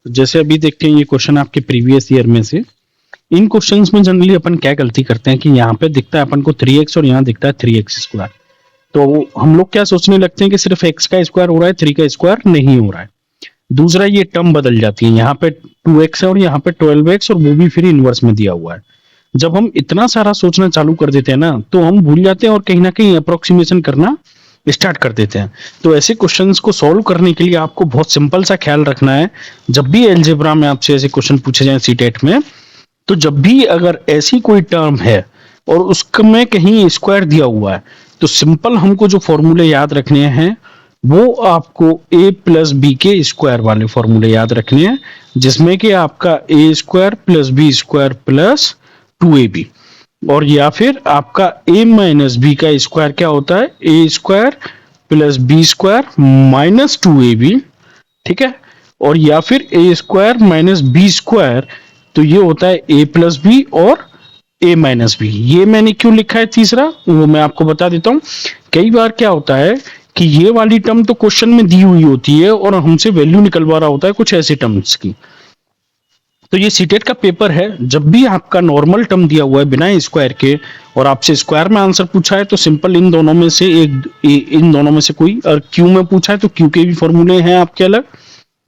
जैसे अभी देखते हैं ये क्वेश्चन आपके प्रीवियस ईयर में से। इन क्वेश्चंस में जनरली अपन क्या गलती करते हैं कि यहाँ पे दिखता है अपन को 3x और यहाँ दिखता है 3x स्क्वायर, तो हम लोग क्या सोचने लगते हैं कि सिर्फ x का स्क्वायर हो रहा है, 3 का स्क्वायर नहीं हो रहा है। दूसरा, ये टर्म बदल जाती है, यहाँ पे 2x है और यहाँ पे 12x, और वो भी फिर इनवर्स में दिया हुआ है। जब हम इतना सारा सोचना चालू कर देते हैं ना, तो हम भूल जाते हैं और कहीं ना कहीं अप्रोक्सीमेशन करना स्टार्ट कर देते हैं। तो ऐसे क्वेश्चंस को सॉल्व करने के लिए आपको बहुत सिंपल सा ख्याल रखना है। जब भी अलजेब्रा में आपसे ऐसे क्वेश्चन पूछे जाए सीटेट में, तो जब भी अगर ऐसी कोई टर्म है और उसमें कहीं स्क्वायर दिया हुआ है, तो सिंपल हमको जो फॉर्मूले याद रखने हैं वो आपको a प्लस बी के स्क्वायर वाले फॉर्मूले याद रखने हैं, जिसमें कि आपका a square plus B square plus 2ab, और या फिर आपका a माइनस बी का स्क्वायर क्या होता है, a square plus B square minus 2ab, ठीक है। और या फिर a square minus B square, तो ये होता है a प्लस बी और a माइनस बी। ये मैंने क्यों लिखा है तीसरा, वो मैं आपको बता देता हूं। कई बार क्या होता है कि ये वाली टर्म तो क्वेश्चन में दी हुई होती है और हमसे वैल्यू निकलवा रहा होता है कुछ ऐसे टर्म्स की। तो ये सीटेट का पेपर है, जब भी आपका नॉर्मल टर्म दिया हुआ है बिना स्क्वायर के और आपसे स्क्वायर में आंसर पूछा है, तो सिंपल इन दोनों में से इन दोनों में से कोई, और क्यू में पूछा है तो क्यू के भी फॉर्मूले हैं आपके अलग,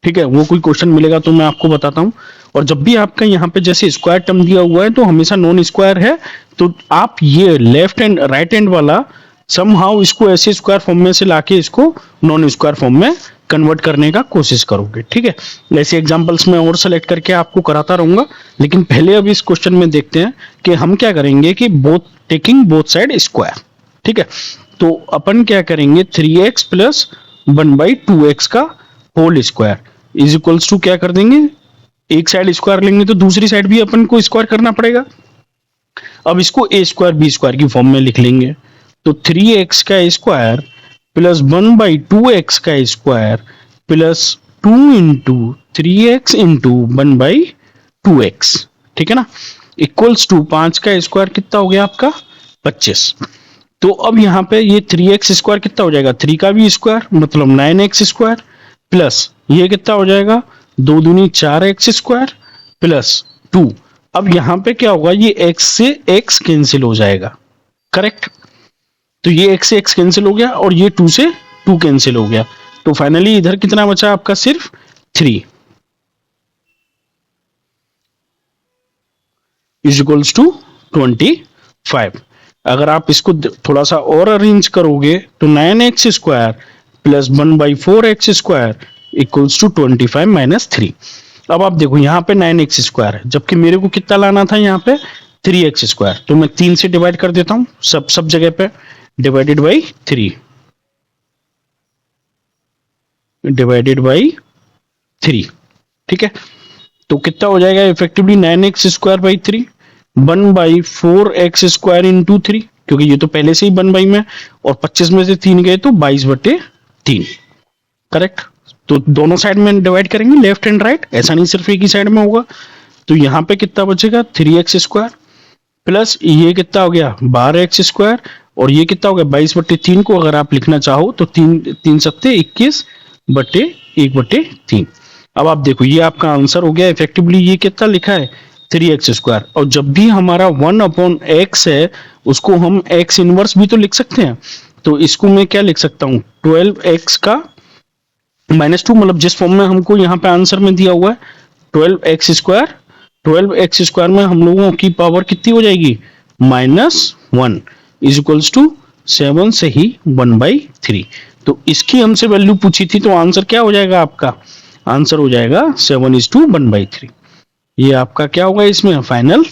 ठीक है। वो कोई क्वेश्चन मिलेगा तो मैं आपको बताता हूं। और जब भी आपका यहाँ पे जैसे स्क्वायर टर्म दिया हुआ है तो हमेशा नॉन स्क्वायर है, तो आप ये लेफ्ट एंड राइट हैंड वाला समहाउ इसको ऐसे स्क्वायर फॉर्म में से लाके इसको नॉन स्क्वायर फॉर्म में कन्वर्ट करने का कोशिश करोगे, ठीक है। ऐसे एग्जांपल्स में और सेलेक्ट करके आपको कराता रहूंगा, लेकिन पहले अब इस क्वेश्चन में देखते हैं कि हम क्या करेंगे कि टेकिंग बोथ साइड स्क्वायर, ठीक है। तो अपन क्या करेंगे, 3x प्लस 1/2x का whole square is equals to क्या कर देंगे, एक साइड स्क्वायर लेंगे तो दूसरी साइड भी अपन को स्क्वायर करना पड़ेगा। अब इसको a स्क्वायर बी स्क्वायर की फॉर्म में लिख लेंगे, तो 3x का स्क्वायर प्लस 1/2x का square plus 2 into 3x into 1/2x, ठीक है ना, इक्वल्स टू 5 का स्क्वायर कितना हो गया आपका 25। तो अब यहाँ पे ये 3x स्क्वायर कितना हो जाएगा, 3 का भी स्क्वायर मतलब 9x स्क्वायर, प्लस ये कितना हो जाएगा 2 दूनी 4x स्क्वायर प्लस 2। अब यहाँ पे क्या होगा, ये x से x कैंसिल हो जाएगा, करेक्ट। तो ये x से x कैंसिल हो गया और ये 2 से 2 कैंसिल हो गया, तो फाइनली इधर कितना बचा आपका, सिर्फ 3 इज इक्वल्स टू 25। अगर आप इसको थोड़ा सा और अरेंज करोगे तो 9x square plus 1/4x square equals to 25 minus 3। अब आप देखो यहाँ पे 9x स्क्वायर है, जबकि मेरे को कितना लाना था यहाँ पे 3x स्क्वायर, तो मैं 3 से डिवाइड कर देता हूं सब जगह पे, डिवाइडेड बाई 3 डिवाइडेड बाई 3, ठीक है। तो कितना हो जाएगा effectively 9x square by 3, 1/4x square into 3, क्योंकि ये तो पहले से ही 1 में, और 25 में से 3 गए तो 22/3, करेक्ट। तो दोनों साइड में डिवाइड करेंगे लेफ्ट एंड राइट, ऐसा नहीं सिर्फ एक ही साइड में होगा। तो यहाँ पे कितना बचेगा 3x स्क्वायर प्लस ये कितना हो गया 12x स्क्वायर, और ये कितना हो गया 22/3 को अगर आप लिखना चाहो तो 3 सत्ते 21/1/3। अब आप देखो ये आपका आंसर हो गया इफेक्टिवली, ये कितना लिखा है 3x स्क्वायर। और जब भी हमारा 1/x है उसको हम x इनवर्स भी तो लिख सकते हैं, तो इसको मैं क्या लिख सकता हूं 12x का -2, मतलब जिस फॉर्म में हमको यहाँ पे आंसर में दिया हुआ है 12x स्क्वायर, 12x स्क्वायर में हम लोगों की पावर कितनी हो जाएगी -1 इज इक्वल्स टू 7 से ही 1/3। तो इसकी हमसे वैल्यू पूछी थी, तो आंसर क्या हो जाएगा आपका, आंसर हो जाएगा 7:1/3। ये आपका क्या होगा, इसमें फाइनल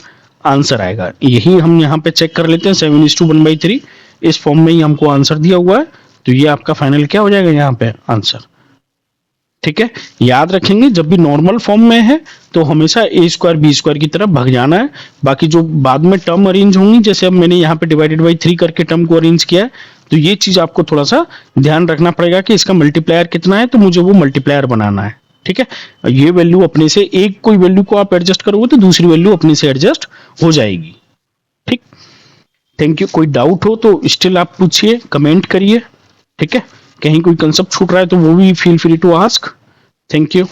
आंसर आएगा। यही हम यहाँ पे चेक कर लेते हैं 7:1/3, इस फॉर्म में ही हमको आंसर दिया हुआ है, तो ये आपका फाइनल क्या हो जाएगा यहाँ पे आंसर, ठीक है। याद रखेंगे जब भी नॉर्मल फॉर्म में है तो हमेशा a स्क्वायर बी स्क्वायर की तरफ भाग जाना है। बाकी जो बाद में टर्म अरेंज होंगी, जैसे अब मैंने यहाँ पे डिवाइडेड बाई 3 करके टर्म को अरेंज किया है, तो ये चीज आपको थोड़ा सा ध्यान रखना पड़ेगा कि इसका मल्टीप्लायर कितना है, तो मुझे वो मल्टीप्लायर बनाना है, ठीक है। ये वैल्यू अपने से, एक कोई वैल्यू को आप एडजस्ट करोगे तो दूसरी वैल्यू अपने से एडजस्ट हो जाएगी, ठीक। Thank you. कोई डाउट हो तो स्टिल आप पूछिए, कमेंट करिए, ठीक है। कहीं कोई कंसेप्ट छूट रहा है तो वो भी feel free to ask. Thank you.